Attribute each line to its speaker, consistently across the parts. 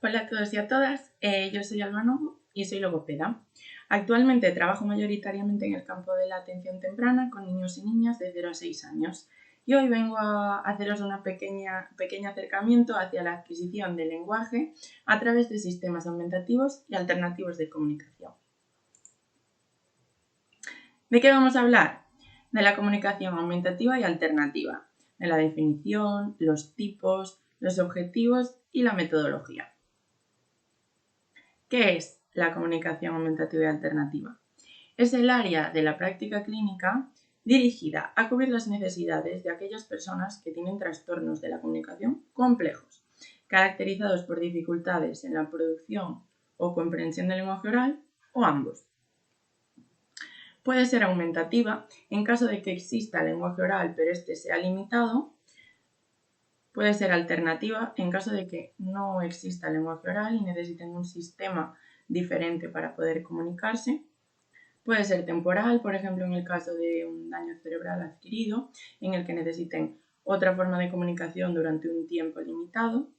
Speaker 1: Hola a todos y a todas, yo soy Alma Novo y soy logopeda. Actualmente trabajo mayoritariamente en el campo de la atención temprana con niños y niñas de 0 a 6 años y hoy vengo a haceros un pequeño acercamiento hacia la adquisición del lenguaje a través de sistemas aumentativos y alternativos de comunicación. ¿De qué vamos a hablar? De la comunicación aumentativa y alternativa, de la definición, los tipos, los objetivos y la metodología. ¿Qué es la comunicación aumentativa y alternativa? Es el área de la práctica clínica dirigida a cubrir las necesidades de aquellas personas que tienen trastornos de la comunicación complejos, caracterizados por dificultades en la producción o comprensión del lenguaje oral o ambos. Puede ser aumentativa en caso de que exista lenguaje oral pero este sea limitado. Puede ser alternativa en caso de que no exista lenguaje oral y necesiten un sistema diferente para poder comunicarse. Puede ser temporal, por ejemplo, en el caso de un daño cerebral adquirido, en el que necesiten otra forma de comunicación durante un tiempo limitado.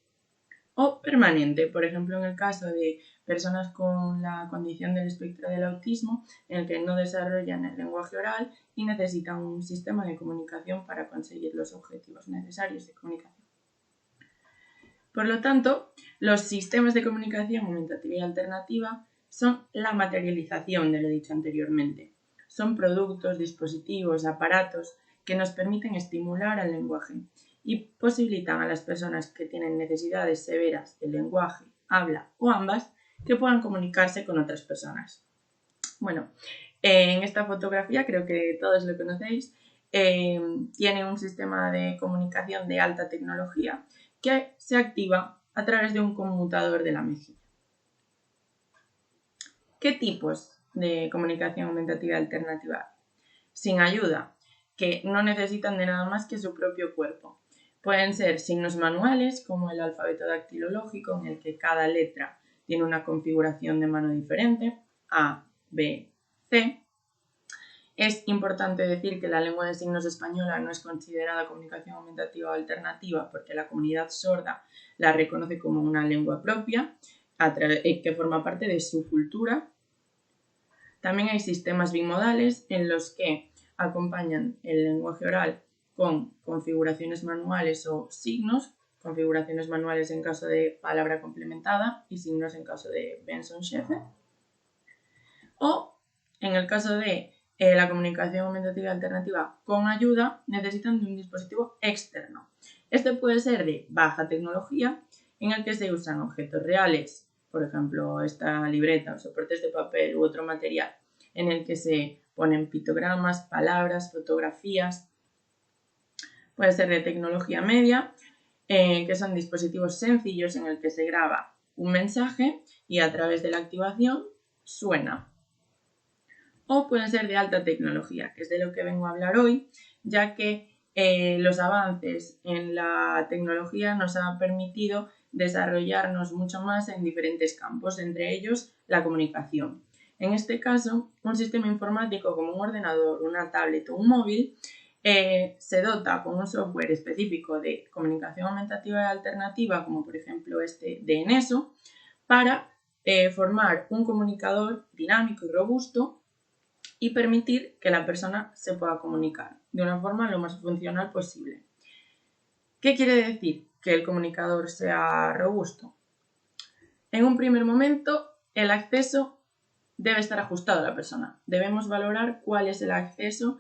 Speaker 1: O permanente, por ejemplo, en el caso de personas con la condición del espectro del autismo, en el que no desarrollan el lenguaje oral y necesitan un sistema de comunicación para conseguir los objetivos necesarios de comunicación. Por lo tanto, los sistemas de comunicación aumentativa y alternativa son la materialización de lo dicho anteriormente. Son productos, dispositivos, aparatos que nos permiten estimular al lenguaje y posibilitan a las personas que tienen necesidades severas del lenguaje, habla o ambas que puedan comunicarse con otras personas. Bueno, en esta fotografía, creo que todos lo conocéis, tiene un sistema de comunicación de alta tecnología que se activa a través de un conmutador de la mejilla. ¿Qué tipos de comunicación aumentativa y alternativa? Sin ayuda, que no necesitan de nada más que su propio cuerpo. Pueden ser signos manuales, como el alfabeto dactilológico, en el que cada letra tiene una configuración de mano diferente, A, B, C. Es importante decir que la lengua de signos española no es considerada comunicación aumentativa o alternativa porque la comunidad sorda la reconoce como una lengua propia que forma parte de su cultura. También hay sistemas bimodales en los que acompañan el lenguaje oral con configuraciones manuales o signos, configuraciones manuales en caso de palabra complementada y signos en caso de Benson-Scheffer. O en el caso de la comunicación aumentativa y alternativa con ayuda, necesitan de un dispositivo externo. Este puede ser de baja tecnología, en el que se usan objetos reales, por ejemplo, esta libreta o soportes de papel u otro material, en el que se ponen pictogramas, palabras, fotografías. Puede ser de tecnología media, que son dispositivos sencillos en el que se graba un mensaje y a través de la activación suena. O pueden ser de alta tecnología, que es de lo que vengo a hablar hoy, ya que los avances en la tecnología nos han permitido desarrollarnos mucho más en diferentes campos, entre ellos la comunicación. En este caso, un sistema informático como un ordenador, una tablet o un móvil se dota con un software específico de comunicación aumentativa y alternativa, como por ejemplo este de NESO, para formar un comunicador dinámico y robusto y permitir que la persona se pueda comunicar de una forma lo más funcional posible. ¿Qué quiere decir que el comunicador sea robusto? En un primer momento, el acceso debe estar ajustado a la persona. Debemos valorar cuál es el acceso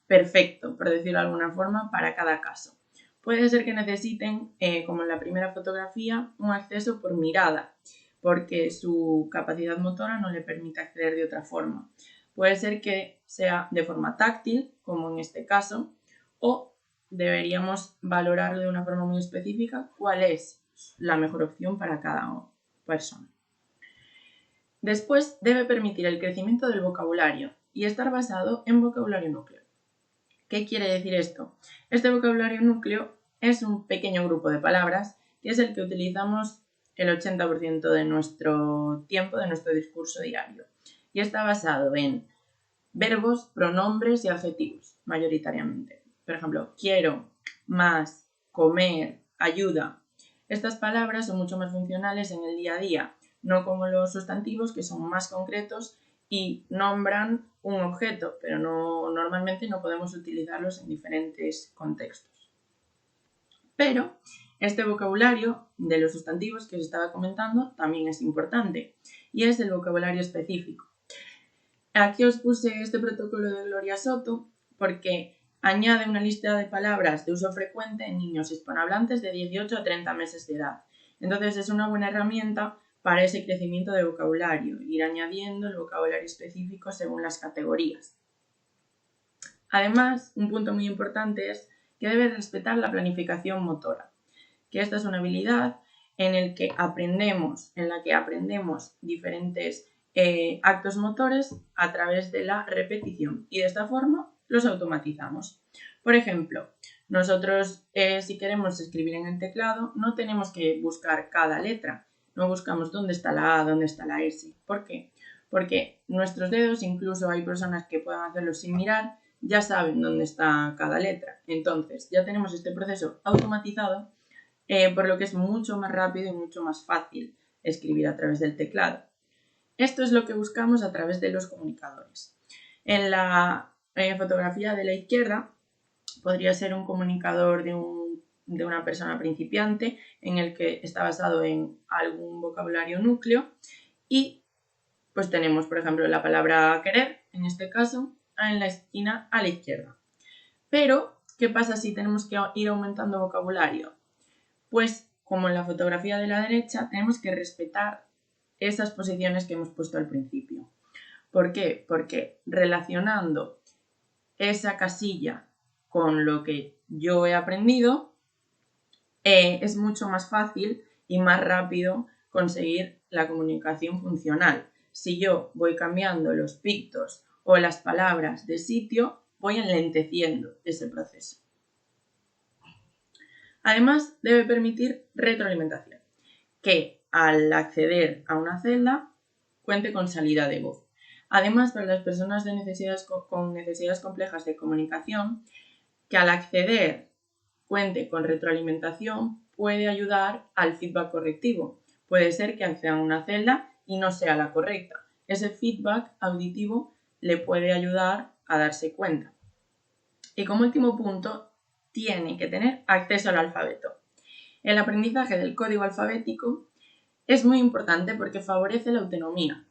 Speaker 1: perfecto, por decirlo de alguna forma, para cada caso. Puede ser que necesiten, como en la primera fotografía, un acceso por mirada, porque su capacidad motora no le permite acceder de otra forma. Puede ser que sea de forma táctil, como en este caso, o deberíamos valorarlo de una forma muy específica cuál es la mejor opción para cada persona. Después debe permitir el crecimiento del vocabulario y estar basado en vocabulario núcleo. ¿Qué quiere decir esto? Este vocabulario núcleo es un pequeño grupo de palabras que es el que utilizamos el 80% de nuestro tiempo, de nuestro discurso diario. Y está basado en verbos, pronombres y adjetivos, mayoritariamente. Por ejemplo, quiero, más, comer, ayuda. Estas palabras son mucho más funcionales en el día a día, no como los sustantivos, que son más concretos y nombran un objeto, pero normalmente no podemos utilizarlos en diferentes contextos. Pero este vocabulario de los sustantivos que os estaba comentando también es importante, y es el vocabulario específico. Aquí os puse este protocolo de Gloria Soto porque añade una lista de palabras de uso frecuente en niños hispanohablantes de 18 a 30 meses de edad. Entonces es una buena herramienta para ese crecimiento de vocabulario, ir añadiendo el vocabulario específico según las categorías. Además, un punto muy importante es que debe respetar la planificación motora, que esta es una habilidad en la que aprendemos diferentes actos motores a través de la repetición, y de esta forma los automatizamos. Por ejemplo, nosotros si queremos escribir en el teclado no tenemos que buscar cada letra, no buscamos dónde está la A, dónde está la S. ¿Por qué? Porque nuestros dedos, incluso hay personas que pueden hacerlo sin mirar, ya saben dónde está cada letra. Entonces ya tenemos este proceso automatizado, por lo que es mucho más rápido y mucho más fácil escribir a través del teclado. Esto es lo que buscamos a través de los comunicadores. En la fotografía de la izquierda podría ser un comunicador de una persona principiante en el que está basado en algún vocabulario núcleo, y pues tenemos, por ejemplo, la palabra querer, en este caso, en la esquina a la izquierda. Pero, ¿qué pasa si tenemos que ir aumentando vocabulario? Pues, como en la fotografía de la derecha, tenemos que respetar esas posiciones que hemos puesto al principio. ¿Por qué? Porque relacionando esa casilla con lo que yo he aprendido, es mucho más fácil y más rápido conseguir la comunicación funcional. Si yo voy cambiando los pictos o las palabras de sitio, voy enlenteciendo ese proceso. Además, debe permitir retroalimentación, que al acceder a una celda cuente con salida de voz. Además, para las personas con necesidades complejas de comunicación, que al acceder cuente con retroalimentación puede ayudar al feedback correctivo. Puede ser que accedan a una celda y no sea la correcta. Ese feedback auditivo le puede ayudar a darse cuenta. Y como último punto, tiene que tener acceso al alfabeto. El aprendizaje del código alfabético es muy importante porque favorece la autonomía.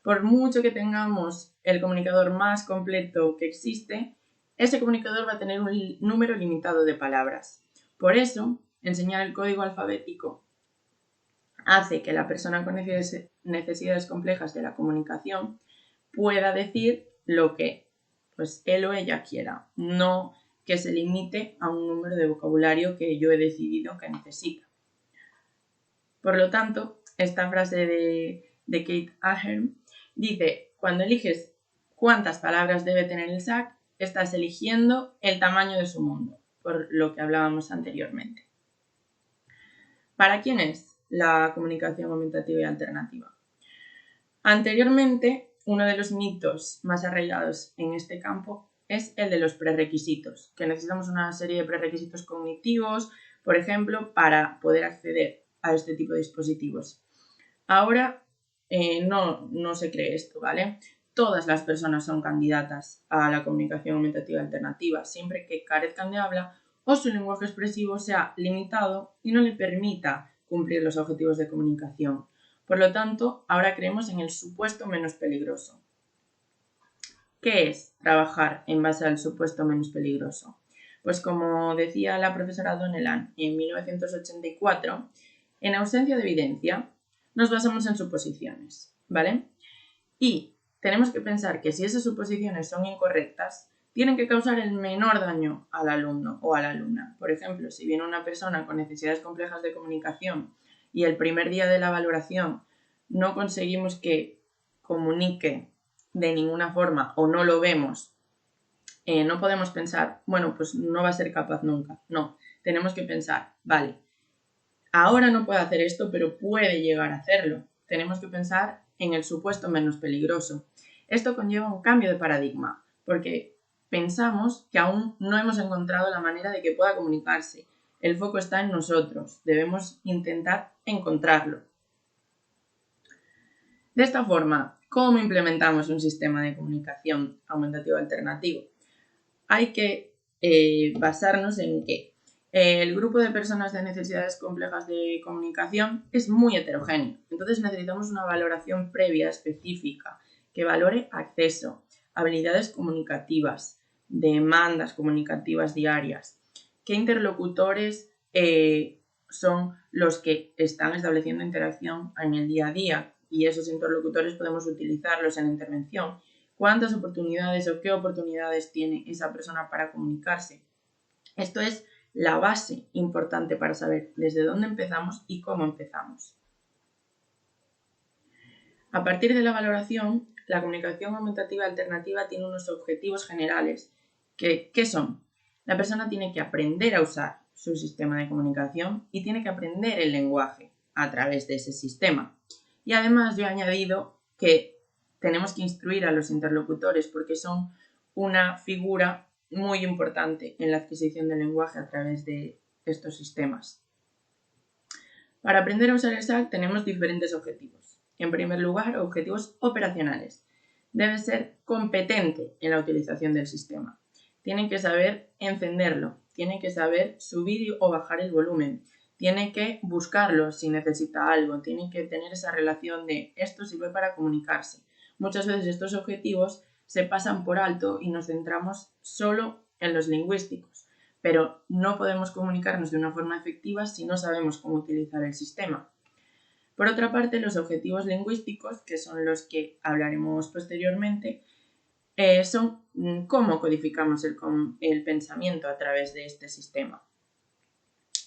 Speaker 1: Por mucho que tengamos el comunicador más completo que existe, ese comunicador va a tener un número limitado de palabras. Por eso, enseñar el código alfabético hace que la persona con necesidades complejas de la comunicación pueda decir lo que pues, él o ella quiera, no que se limite a un número de vocabulario que yo he decidido que necesita. Por lo tanto, esta frase de Kate Ahern dice: cuando eliges cuántas palabras debe tener el SAC, estás eligiendo el tamaño de su mundo, por lo que hablábamos anteriormente. ¿Para quién es la comunicación aumentativa y alternativa? Anteriormente, uno de los mitos más arraigados en este campo es el de los prerequisitos, que necesitamos una serie de prerequisitos cognitivos, por ejemplo, para poder acceder a este tipo de dispositivos. Ahora no se cree esto, ¿vale? Todas las personas son candidatas a la comunicación aumentativa alternativa, siempre que carezcan de habla o su lenguaje expresivo sea limitado y no le permita cumplir los objetivos de comunicación. Por lo tanto, ahora creemos en el supuesto menos peligroso. ¿Qué es trabajar en base al supuesto menos peligroso? Pues como decía la profesora Donnellan en 1984, en ausencia de evidencia, nos basamos en suposiciones, ¿vale? Y tenemos que pensar que si esas suposiciones son incorrectas, tienen que causar el menor daño al alumno o a la alumna. Por ejemplo, si viene una persona con necesidades complejas de comunicación y el primer día de la valoración no conseguimos que comunique de ninguna forma o no lo vemos, no podemos pensar, bueno, pues no va a ser capaz nunca. No, tenemos que pensar, vale, ahora no puede hacer esto, pero puede llegar a hacerlo. Tenemos que pensar en el supuesto menos peligroso. Esto conlleva un cambio de paradigma, porque pensamos que aún no hemos encontrado la manera de que pueda comunicarse. El foco está en nosotros, debemos intentar encontrarlo. De esta forma, ¿cómo implementamos un sistema de comunicación aumentativa alternativo? Hay que basarnos en que el grupo de personas de necesidades complejas de comunicación es muy heterogéneo. Entonces necesitamos una valoración previa específica que valore acceso, habilidades comunicativas, demandas comunicativas diarias, qué interlocutores son los que están estableciendo interacción en el día a día y esos interlocutores podemos utilizarlos en la intervención. ¿Cuántas oportunidades o qué oportunidades tiene esa persona para comunicarse? Esto es la base importante para saber desde dónde empezamos y cómo empezamos. A partir de la valoración, la comunicación aumentativa alternativa tiene unos objetivos generales. ¿Qué son? La persona tiene que aprender a usar su sistema de comunicación y tiene que aprender el lenguaje a través de ese sistema. Y además yo he añadido que tenemos que instruir a los interlocutores porque son una figura muy importante en la adquisición del lenguaje a través de estos sistemas. Para aprender a usar el SAC tenemos diferentes objetivos. En primer lugar, objetivos operacionales. Debe ser competente en la utilización del sistema. Tiene que saber encenderlo, tiene que saber subir o bajar el volumen, tiene que buscarlo si necesita algo, tiene que tener esa relación de esto sirve para comunicarse. Muchas veces estos objetivos se pasan por alto y nos centramos solo en los lingüísticos, pero no podemos comunicarnos de una forma efectiva si no sabemos cómo utilizar el sistema. Por otra parte, los objetivos lingüísticos, que son los que hablaremos posteriormente, son cómo codificamos el pensamiento a través de este sistema.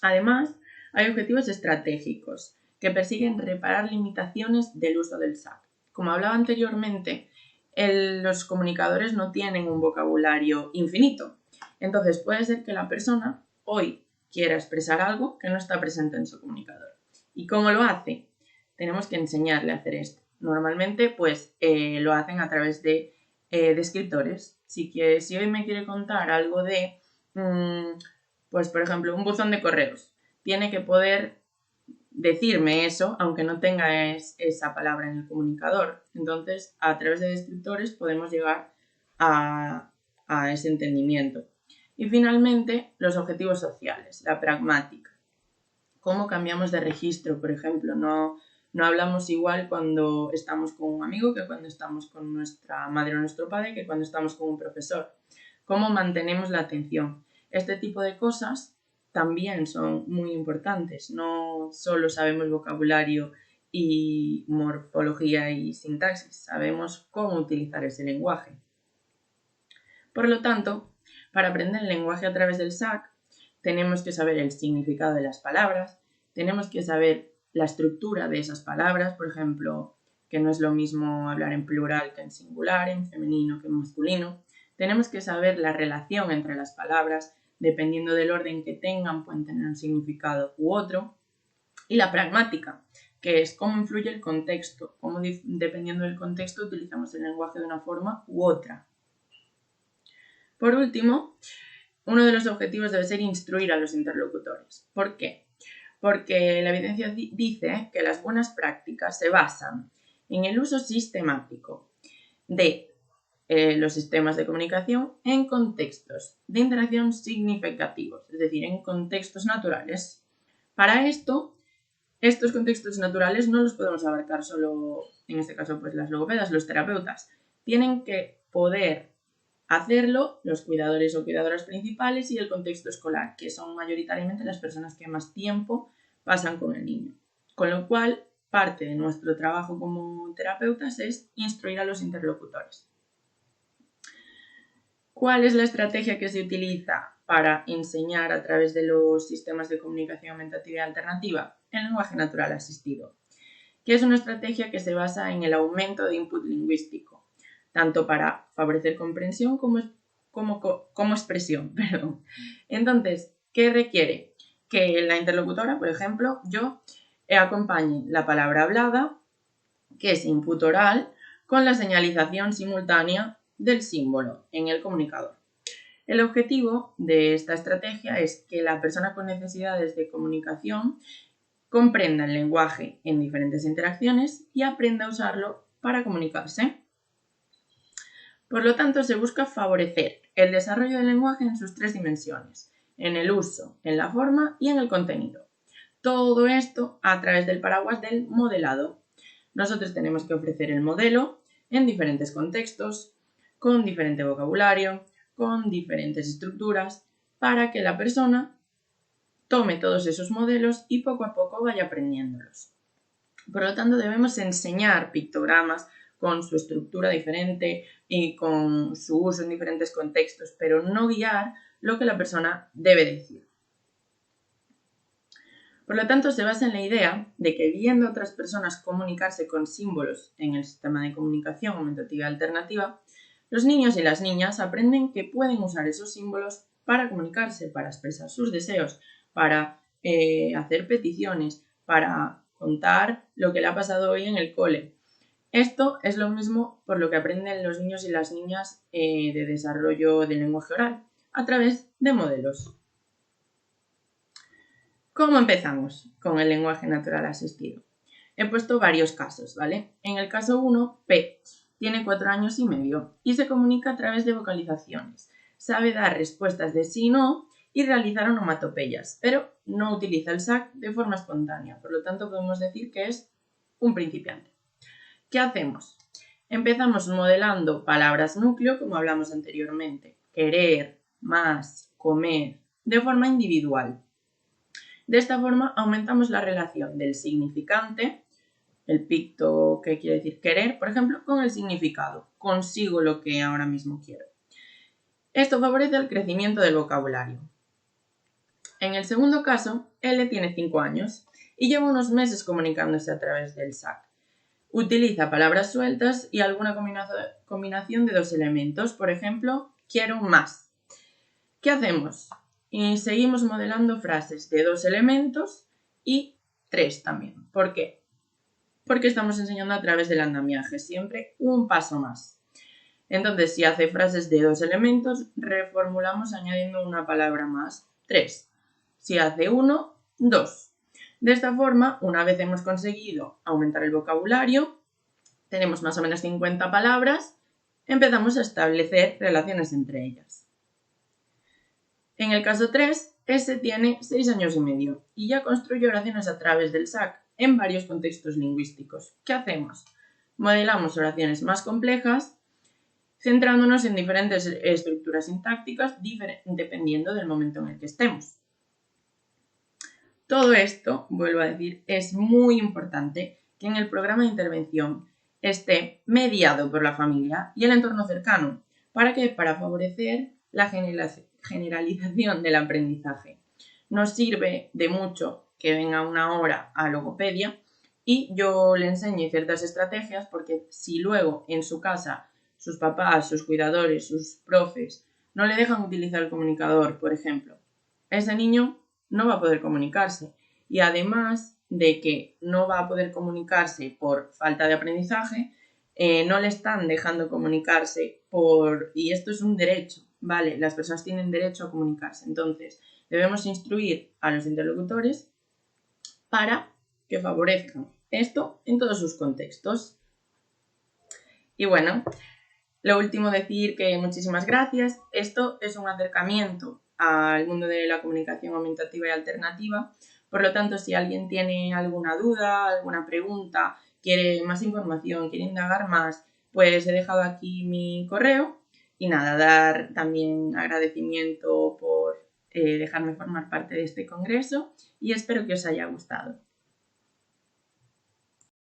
Speaker 1: Además, hay objetivos estratégicos que persiguen reparar limitaciones del uso del SAC. Como hablaba anteriormente, los comunicadores no tienen un vocabulario infinito. Entonces puede ser que la persona hoy quiera expresar algo que no está presente en su comunicador. ¿Y cómo lo hace? Tenemos que enseñarle a hacer esto. Normalmente lo hacen a través de descriptores. Si hoy me quiere contar algo de, por ejemplo, un buzón de correos, tiene que poder decirme eso, aunque no tenga esa palabra en el comunicador. Entonces, a través de descriptores podemos llegar a ese entendimiento. Y finalmente, los objetivos sociales, la pragmática. ¿Cómo cambiamos de registro? Por ejemplo, no hablamos igual cuando estamos con un amigo que cuando estamos con nuestra madre o nuestro padre que cuando estamos con un profesor. ¿Cómo mantenemos la atención? Este tipo de cosas también son muy importantes. No solo sabemos vocabulario y morfología y sintaxis, sabemos cómo utilizar ese lenguaje. Por lo tanto, para aprender el lenguaje a través del SAC, tenemos que saber el significado de las palabras, tenemos que saber la estructura de esas palabras, por ejemplo, que no es lo mismo hablar en plural que en singular, en femenino que en masculino. Tenemos que saber la relación entre las palabras, dependiendo del orden que tengan, pueden tener un significado u otro. Y la pragmática, que es cómo influye el contexto, cómo dependiendo del contexto utilizamos el lenguaje de una forma u otra. Por último, uno de los objetivos debe ser instruir a los interlocutores. ¿Por qué? Porque la evidencia dice que las buenas prácticas se basan en el uso sistemático de los sistemas de comunicación en contextos de interacción significativos, es decir, en contextos naturales. Para esto, estos contextos naturales no los podemos abarcar solo, en este caso, las logopedas, los terapeutas. Tienen que poder hacerlo los cuidadores o cuidadoras principales y el contexto escolar, que son mayoritariamente las personas que más tiempo pasan con el niño. Con lo cual, parte de nuestro trabajo como terapeutas es instruir a los interlocutores. ¿Cuál es la estrategia que se utiliza para enseñar a través de los sistemas de comunicación aumentativa y alternativa? El lenguaje natural asistido, que es una estrategia que se basa en el aumento de input lingüístico, tanto para favorecer comprensión como expresión. Entonces, ¿qué requiere? Que la interlocutora, por ejemplo, yo acompañe la palabra hablada, que es input oral, con la señalización simultánea del símbolo en el comunicador. El objetivo de esta estrategia es que la persona con necesidades de comunicación comprenda el lenguaje en diferentes interacciones y aprenda a usarlo para comunicarse. Por lo tanto, se busca favorecer el desarrollo del lenguaje en sus 3 dimensiones, en el uso, en la forma y en el contenido. Todo esto a través del paraguas del modelado. Nosotros tenemos que ofrecer el modelo en diferentes contextos, con diferente vocabulario, con diferentes estructuras, para que la persona tome todos esos modelos y poco a poco vaya aprendiéndolos. Por lo tanto, debemos enseñar pictogramas con su estructura diferente y con su uso en diferentes contextos, pero no guiar lo que la persona debe decir. Por lo tanto, se basa en la idea de que viendo a otras personas comunicarse con símbolos en el sistema de comunicación aumentativa alternativa, los niños y las niñas aprenden que pueden usar esos símbolos para comunicarse, para expresar sus deseos, para hacer peticiones, para contar lo que le ha pasado hoy en el cole. Esto es lo mismo por lo que aprenden los niños y las niñas de desarrollo del lenguaje oral, a través de modelos. ¿Cómo empezamos con el lenguaje natural asistido? He puesto varios casos, ¿vale? En el caso 1, P tiene 4 años y medio y se comunica a través de vocalizaciones. Sabe dar respuestas de sí y no y realizar onomatopeyas, pero no utiliza el SAC de forma espontánea. Por lo tanto, podemos decir que es un principiante. ¿Qué hacemos? Empezamos modelando palabras núcleo, como hablamos anteriormente. Querer, más, comer, de forma individual. De esta forma aumentamos la relación del significante, el picto que quiere decir querer, por ejemplo, con el significado. Consigo lo que ahora mismo quiero. Esto favorece el crecimiento del vocabulario. En el segundo caso, L tiene 5 años y lleva unos meses comunicándose a través del SAC. Utiliza palabras sueltas y alguna combinación de 2 elementos, por ejemplo, quiero más. ¿Qué hacemos? Y seguimos modelando frases de 2 elementos y 3 también. ¿Por qué? Porque estamos enseñando a través del andamiaje, siempre un paso más. Entonces, si hace frases de 2 elementos, reformulamos añadiendo una palabra más, 3. Si hace 1, 2. De esta forma, una vez hemos conseguido aumentar el vocabulario, tenemos más o menos 50 palabras, empezamos a establecer relaciones entre ellas. En el caso 3, S tiene 6 años y medio y ya construye oraciones a través del SAC en varios contextos lingüísticos. ¿Qué hacemos? Modelamos oraciones más complejas, centrándonos en diferentes estructuras sintácticas dependiendo del momento en el que estemos. Todo esto, vuelvo a decir, es muy importante que en el programa de intervención esté mediado por la familia y el entorno cercano. ¿Para qué? Para favorecer la generalización del aprendizaje. Nos sirve de mucho que venga una hora a logopedia y yo le enseñe ciertas estrategias, porque si luego en su casa sus papás, sus cuidadores, sus profes no le dejan utilizar el comunicador, por ejemplo, ese niño no va a poder comunicarse y además de que no va a poder comunicarse por falta de aprendizaje, no le están dejando comunicarse y esto es un derecho, ¿vale? Las personas tienen derecho a comunicarse, entonces debemos instruir a los interlocutores para que favorezcan esto en todos sus contextos. Y bueno, lo último, decir que muchísimas gracias. Esto es un acercamiento al mundo de la comunicación aumentativa y alternativa. Por lo tanto, si alguien tiene alguna duda, alguna pregunta, quiere más información, quiere indagar más, pues he dejado aquí mi correo. Y nada, dar también agradecimiento por dejarme formar parte de este congreso y espero que os haya gustado.